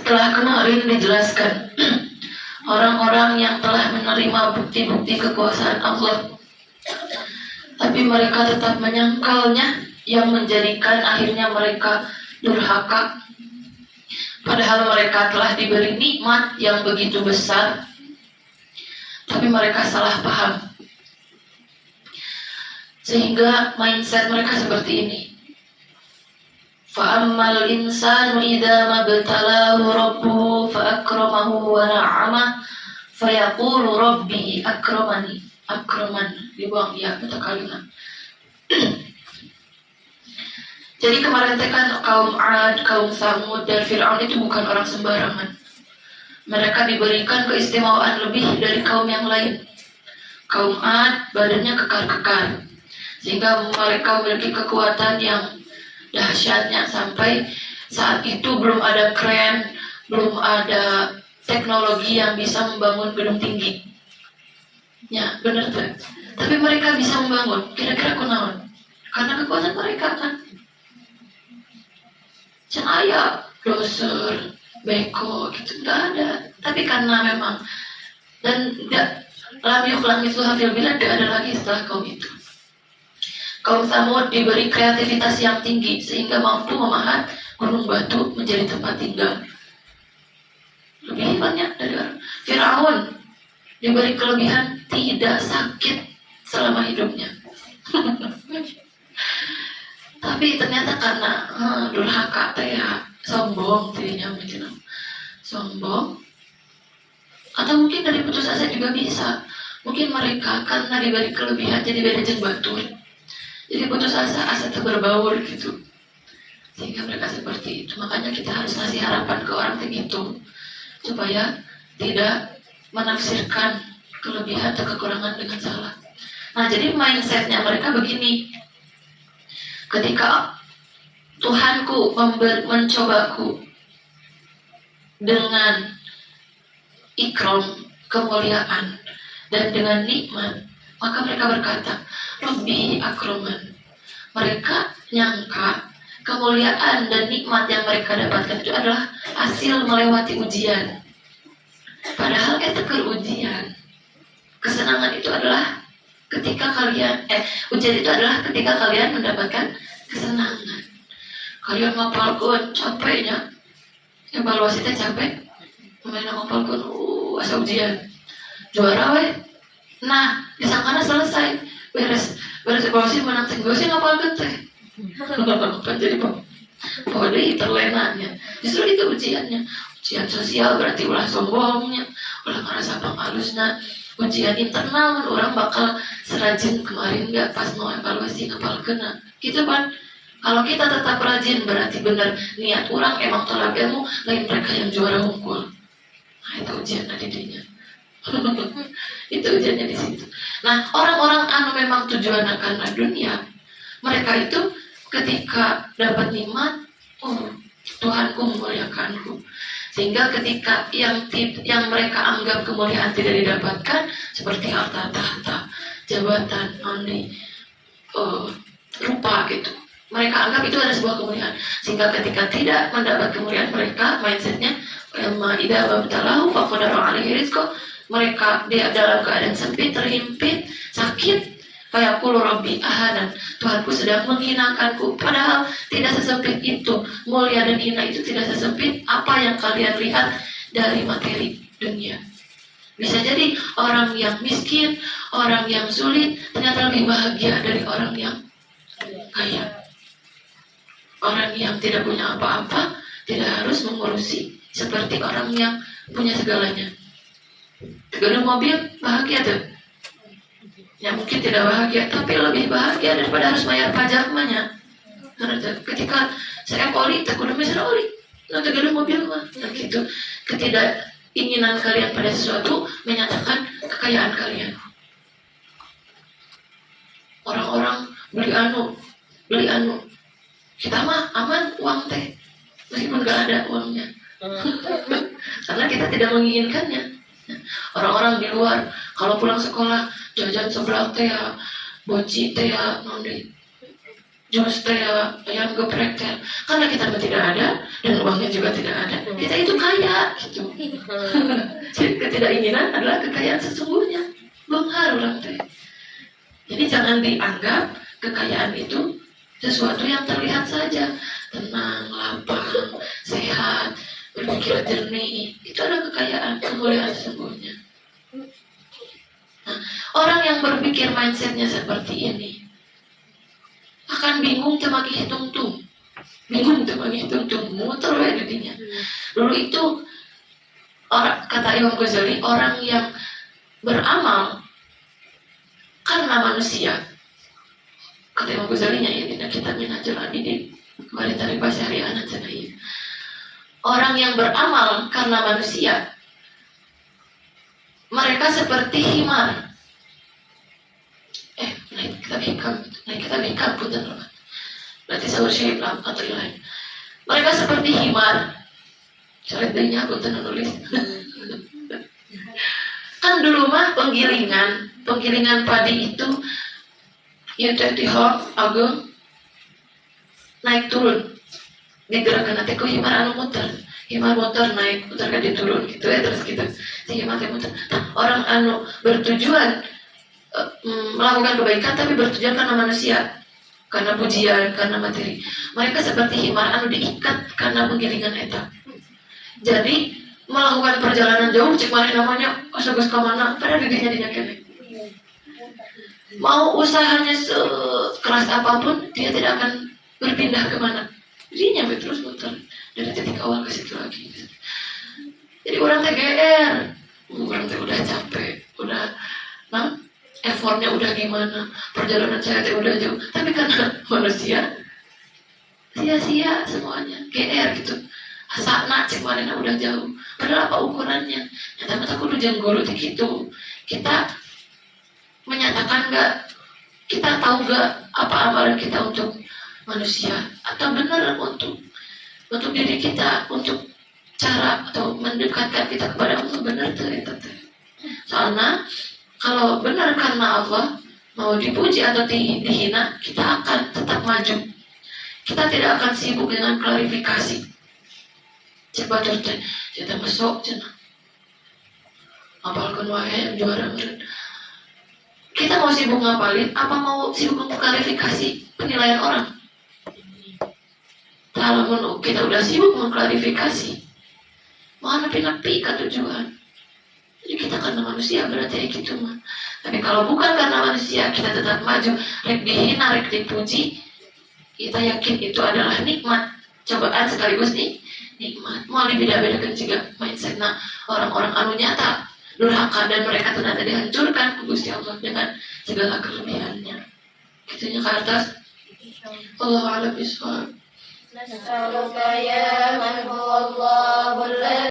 Telah kemarin dijelaskan orang-orang yang telah menerima bukti-bukti kekuasaan Allah, tapi mereka tetap menyangkalnya, yang menjadikan akhirnya mereka durhaka. Padahal mereka telah diberi nikmat yang begitu besar, tapi mereka salah paham. Sehingga mindset mereka seperti ini. Fa'ammal insanu idza mabtalahu rabbuhu fa'akramahu wa na'amah fayaqulu rabbi akramani. Akraman dibuang ya mutakalimah. Jadi kemarin kan kaum Ad, kaum Samud dan Fir'aun itu bukan orang sembarangan. Mereka diberikan keistimewaan lebih dari kaum yang lain. Kaum Ad badannya kekar-kekar, sehingga mereka memiliki kekuatan yang dahsyatnya sampai saat itu belum ada kren, belum ada teknologi yang bisa membangun gedung tinggi. Ya, benar tuh. Tapi mereka bisa membangun. Kira-kira kunaon? Karena kekuatan mereka kan. Cenaya, doser, beko gitu nggak ada. Tapi karena memang dan tidak lam yuklam itu hafil bila tidak ada lagi setelah kaum itu. Kaum Samud diberi kreativitas yang tinggi sehingga mampu memahat gunung batu menjadi tempat tinggal. Lebih banyak dari orang. Fir'aun diberi kelebihan tidak sakit selama hidupnya. Tapi ternyata karena durhaka ya sombong dirinya mungkin sombong, atau mungkin dari putus asa juga bisa. Mungkin mereka karena diberi kelebihan jadi beda jeung batur. Jadi putus asa berbaur gitu. Sehingga mereka seperti itu. Makanya kita harus ngasih harapan ke orang begitu, supaya tidak menafsirkan kelebihan atau kekurangan dengan salah. Nah, jadi mindsetnya mereka begini. Ketika Tuhanku mencobaku dengan ikram, kemuliaan, dan dengan nikmat, maka mereka berkata, Rabbi akroman. Mereka nyangka kemuliaan dan nikmat yang mereka dapatkan itu adalah hasil melewati ujian. Padahal itu ujian. Kesenangan itu adalah ketika kalian ujian itu adalah ketika kalian mendapatkan kesenangan. Kalian ngapalkeun capeknya, evaluasi teh capek, main ngapalkeun asa ujian juara we. Nah, disangkana selesai, beres evaluasi menang teh sih ngapalkeun teh. Kan jadi pode terlenanya. Justru itu ujiannya. Ujian sosial berarti ulah sombongnya, ulah ngerasa panghalusna. Ujian internal orang bakal serajin kemarin nggak pas mau evaluasi ngapalkeun. Gitu kan. Kalau kita tetap rajin berarti benar niat orang emang tolak ilmu, lain mereka yang juara unggul. Nah, itu ujian di dirinya. Itu ujiannya di situ. Nah, orang-orang anu memang tujuannya karena dunia, mereka itu ketika dapat nikmat, Tuhanku memuliakanku. Sehingga ketika yang mereka anggap kemuliaan tidak didapatkan, seperti harta tahta, jabatan, rupa gitu, mereka anggap itu adalah sebuah kemuliaan. Sehingga ketika tidak mendapat kemuliaan, mereka mindsetnya idza wabtalahu faqadara alaihi rizqah, mereka dia dalam keadaan sempit, terhimpit, sakit, fayaqulu rabbi ahanan, Tuhanku sedang menghinakanku. Padahal tidak sesempit itu. Mulia dan hina itu tidak sesempit apa yang kalian lihat dari materi dunia. Bisa jadi orang yang miskin, orang yang sulit ternyata lebih bahagia dari orang yang kaya. Orang yang tidak punya apa-apa tidak harus mengurusi seperti orang yang punya segalanya. Gedung mobil bahagia tuh. Ya mungkin tidak bahagia, tapi lebih bahagia daripada harus bayar pajak banyak. Karena ketika saya oli, tak kudu misalnya oli, nanti gedung mobil mah, nah gitu. Ketidakinginan kalian pada sesuatu menyatakan kekayaan kalian. Orang-orang beli anu. Kita mah aman uang teh, meskipun gak ada uangnya. Karena kita tidak menginginkannya. Orang-orang di luar kalau pulang sekolah jajan sebelah teh ya, boci teh ya, nondi jus teh ayam geprek teh, karena kita tidak ada dan uangnya juga tidak ada, kita itu kaya gitu. Jadi ketidakinginan adalah kekayaan sesungguhnya, benghar orang teh. Jadi jangan dianggap kekayaan itu sesuatu yang terlihat saja, tenang, lapang, sehat, berpikir jernih, itu adalah kekayaan, kemuliaan sesungguhnya. Nah, orang yang berpikir mindsetnya seperti ini akan bingung temaki hitung-tung, muter wae didinya. Dulu itu orang, kata Imam Ghazali, orang yang beramal karena manusia. Kata Imam Ghazali nya ini kita Minhajul Abidin kemarin dari bahasa Syariah nanti. Orang yang beramal karena manusia, mereka seperti himar. Naik kita bingkam punten. Berarti sahur syahid atau lain. Mereka seperti himar. Ceritanya punten nulis. Kan dulu mah penggilingan padi itu yang di hok agung naik turun. Digerakkan nanti ku himar anu muter. Himar motor naik, muter kan diturun gitu ya, terus gitu. Si himar muter. Orang anu bertujuan melakukan kebaikan tapi bertujuan karena manusia, karena pujian, karena materi. Mereka seperti himar anu diikat karena penggilingan eta. Jadi melakukan perjalanan jauh cek mana namanya asagus ka mana pada dirinya dinyakene. Mau usahanya sekeras apapun dia tidak akan berpindah kemana. Dia nyampe terus muter dari titik awal ke situ lagi. Jadi orang TGR, orang udah capek, udah effortnya udah gimana, perjalanan saya udah jauh, tapi karena manusia sia-sia semuanya, GR gitu. Asakna cek mana udah jauh, padahal apa ukurannya? Nyata-nyata kudu jengguru gitu. Kita menyatakan nggak, kita tahu nggak apa amalan kita untuk manusia atau benar untuk diri kita, untuk cara atau mendekatkan kita kepada Allah benar tuh itu. Soalnya kalau benar karena Allah, mau dipuji atau dihina, kita akan tetap maju. Kita tidak akan sibuk dengan klarifikasi. Coba terjadi, kita masuk cina. Apalkan wae juara meren. Kita mau sibuk ngapalin, apa mau sibuk mengklarifikasi penilaian orang? Kalau kita udah sibuk mengklarifikasi, mau nepi-nepi ke tujuan. Jadi kita karena manusia berarti gitu mah. Tapi kalau bukan karena manusia, kita tetap maju. Rek dihina, rek dipuji, kita yakin itu adalah nikmat. Cobaan sekaligus nikmat. Mau dibeda-bedakan juga mindset orang-orang anu nyata durhaka dan mereka ternyata dihancurkan Gusti Allah dengan segala kelebihannya. Itunya ke atas. Allahu a'lam bishawab.